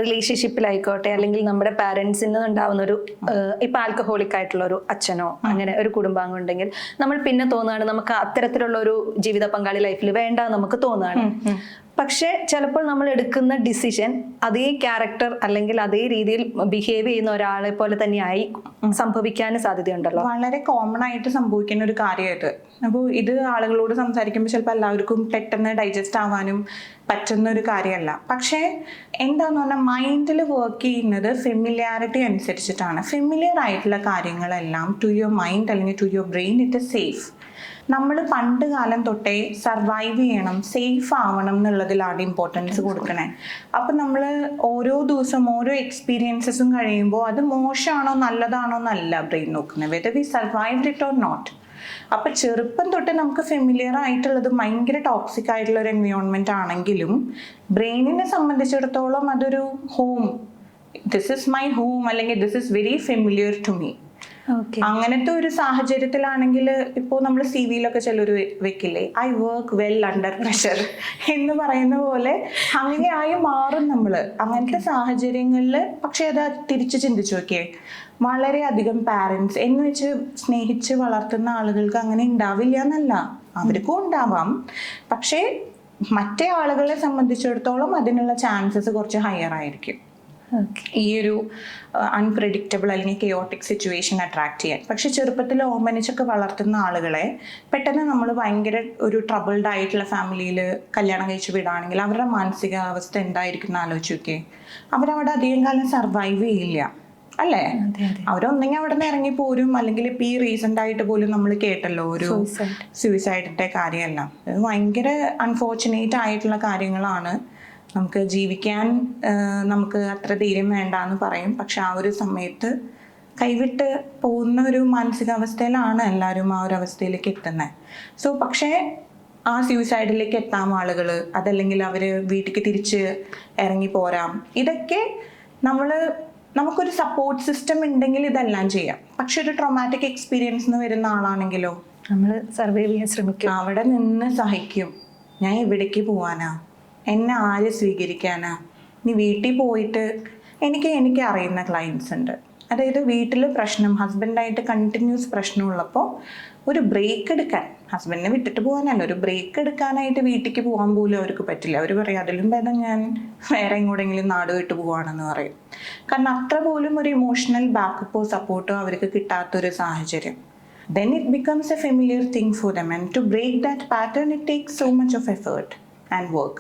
റിലേഷൻഷിപ്പിലായിക്കോട്ടെ, അല്ലെങ്കിൽ നമ്മുടെ പാരന്റ്സിൽ നിന്നുണ്ടാവുന്ന ഒരു ഇപ്പൊ ആൽക്കഹോളിക് ആയിട്ടുള്ള ഒരു അച്ഛനോ അങ്ങനെ ഒരു കുടുംബാംഗം ഉണ്ടെങ്കിൽ നമ്മൾ പിന്നെ തോന്നുകയാണ് നമുക്ക് അത്തരത്തിലുള്ള ഒരു ജീവിത പങ്കാളി ലൈഫിൽ വേണ്ട നമുക്ക് തോന്നുകയാണ്. പക്ഷെ ചിലപ്പോൾ നമ്മൾ എടുക്കുന്ന ഡിസിഷൻ അതേ ക്യാരക്ടർ അല്ലെങ്കിൽ അതേ രീതിയിൽ ബിഹേവ് ചെയ്യുന്ന ഒരാളെ പോലെ തന്നെയായി സംഭവിക്കാനും സാധ്യതയുണ്ടല്ലോ. വളരെ കോമൺ ആയിട്ട് സംഭവിക്കുന്ന ഒരു കാര്യമായിട്ട്. അപ്പോൾ ഇത് ആളുകളോട് സംസാരിക്കുമ്പോൾ ചിലപ്പോൾ എല്ലാവർക്കും പെട്ടെന്ന് ഡൈജസ്റ്റ് ആവാനും പറ്റുന്ന ഒരു കാര്യമല്ല. പക്ഷേ എന്താന്ന് പറഞ്ഞാൽ മൈൻഡിൽ വർക്ക് ചെയ്യുന്നത് ഫെമിലിയാരിറ്റി അനുസരിച്ചിട്ടാണ്. ഫെമിലിയർ ആയിട്ടുള്ള കാര്യങ്ങളെല്ലാം ടു യുവർ മൈൻഡ് അല്ലെങ്കിൽ to your brain it is safe. നമ്മൾ പണ്ട് കാലം തൊട്ടേ സർവൈവ് ചെയ്യണം, സേഫ് ആവണം എന്നുള്ളതിലാണ് ഇമ്പോർട്ടൻസ് കൊടുക്കണേ. അപ്പം നമ്മൾ ഓരോ ദിവസം ഓരോ എക്സ്പീരിയൻസസും കഴിയുമ്പോൾ അത് മോശമാണോ നല്ലതാണോ എന്നല്ല ബ്രെയിൻ നോക്കുന്നത്, whether we survived it or not. അപ്പം ചെറുപ്പം തൊട്ട് നമുക്ക് ഫെമിലിയർ ആയിട്ടുള്ളത് ഭയങ്കര ടോക്സിക് ആയിട്ടുള്ള ഒരു എൻവയോൺമെന്റ് ആണെങ്കിലും ബ്രെയിനിനെ സംബന്ധിച്ചിടത്തോളം അതൊരു home, this is my home അല്ലെങ്കിൽ this is very familiar to me. അങ്ങനത്തെ ഒരു സാഹചര്യത്തിലാണെങ്കിൽ ഇപ്പോൾ നമ്മൾ സി വിയിലൊക്കെ ചിലർ വെക്കില്ലേ, I work well under pressure എന്ന് പറയുന്ന പോലെ അങ്ങനെയായി മാറും നമ്മൾ അങ്ങനത്തെ സാഹചര്യങ്ങളിൽ. പക്ഷെ അത് തിരിച്ച് ചിന്തിച്ചു നോക്കിയേ, വളരെയധികം പാരൻസ് എന്ന് വെച്ച് സ്നേഹിച്ച് വളർത്തുന്ന ആളുകൾക്ക് അങ്ങനെ ഉണ്ടാവില്ല എന്നല്ല, അവർക്കും ഉണ്ടാവാം. പക്ഷേ മറ്റേ ആളുകളെ സംബന്ധിച്ചിടത്തോളം അതിനുള്ള ചാൻസസ് കുറച്ച് ഹയർ ആയിരിക്കും ഈ ഒരു അൺപ്രഡിക്റ്റബിൾ അല്ലെങ്കിൽ കെയോട്ടിക് സിറ്റുവേഷൻ അട്രാക്ട് ചെയ്യാൻ. പക്ഷെ ചെറുപ്പത്തിൽ ഓമനിച്ചൊക്കെ വളർത്തുന്ന ആളുകളെ പെട്ടെന്ന് നമ്മൾ ഭയങ്കര ഒരു ട്രബിൾഡ് ആയിട്ടുള്ള ഫാമിലിയിൽ കല്യാണം കഴിച്ച് വിടുകയാണെങ്കിൽ അവരുടെ മാനസികാവസ്ഥ എന്തായിരിക്കും എന്ന് ആലോചിച്ച് നോക്കിയേ. അവരവിടെ അധികം കാലം സർവൈവ് ചെയ്യില്ല അല്ലേ? അവരൊന്നെങ്കിൽ അവിടെ നിന്ന് ഇറങ്ങി പോരും, അല്ലെങ്കിൽ ഇപ്പം ഈ റീസെന്റ് ആയിട്ട് പോലും നമ്മൾ കേട്ടല്ലോ ഒരു സൂയിസൈഡിന്റെ കാര്യമെല്ലാം. ഇത് ഭയങ്കര അൺഫോർച്ചുനേറ്റ് ആയിട്ടുള്ള കാര്യങ്ങളാണ്. നമുക്ക് ജീവിക്കാൻ നമുക്ക് അത്ര ധൈര്യം വേണ്ട എന്ന് പറയും, പക്ഷെ ആ ഒരു സമയത്ത് കൈവിട്ട് പോകുന്ന ഒരു മാനസികാവസ്ഥയിലാണ് എല്ലാവരും ആ ഒരു അവസ്ഥയിലേക്ക് എത്തുന്നത്. സോ പക്ഷേ ആ സൂയിസൈഡിലേക്ക് എത്താം ആളുകൾ, അതല്ലെങ്കിൽ അവർ വീട്ടിലേക്ക് തിരിച്ച് ഇറങ്ങി പോരാം. ഇതൊക്കെ നമുക്കൊരു സപ്പോർട്ട് സിസ്റ്റം ഉണ്ടെങ്കിൽ ഇതെല്ലാം ചെയ്യാം. പക്ഷെ ഒരു ട്രോമാറ്റിക് എക്സ്പീരിയൻസ് വരുന്ന ആളാണെങ്കിലോ നമ്മൾ സർവൈവ് ചെയ്യാൻ ശ്രമിക്കും, അവിടെ നിന്ന് സഹിക്കും. ഞാൻ എവിടേക്ക് പോവാനാ, എന്നെ ആര് സ്വീകരിക്കാനാ, നീ വീട്ടിൽ പോയിട്ട് എനിക്ക് അറിയുന്ന ക്ലയൻസ് ഉണ്ട്, അതായത് വീട്ടിൽ പ്രശ്നം, ഹസ്ബൻഡായിട്ട് കണ്ടിന്യൂസ് പ്രശ്നമുള്ളപ്പോൾ ഒരു ബ്രേക്ക് എടുക്കാൻ, ഹസ്ബൻഡിനെ വിട്ടിട്ട് പോകാനല്ല, ഒരു ബ്രേക്ക് എടുക്കാനായിട്ട് വീട്ടിലേക്ക് പോകാൻ പോലും അവർക്ക് പറ്റില്ല. അവർ പറയും അതിലും ഭേദം ഞാൻ വേറെ എങ്ങോട്ടെങ്കിലും നാട് വിട്ട് പോവാണെന്ന് പറയും. കാരണം അത്ര പോലും ഒരു ഇമോഷണൽ ബാക്കപ്പോ സപ്പോർട്ടോ അവർക്ക് കിട്ടാത്തൊരു സാഹചര്യം. Then it becomes a familiar thing for them, and to break that pattern it takes so much of effort and work.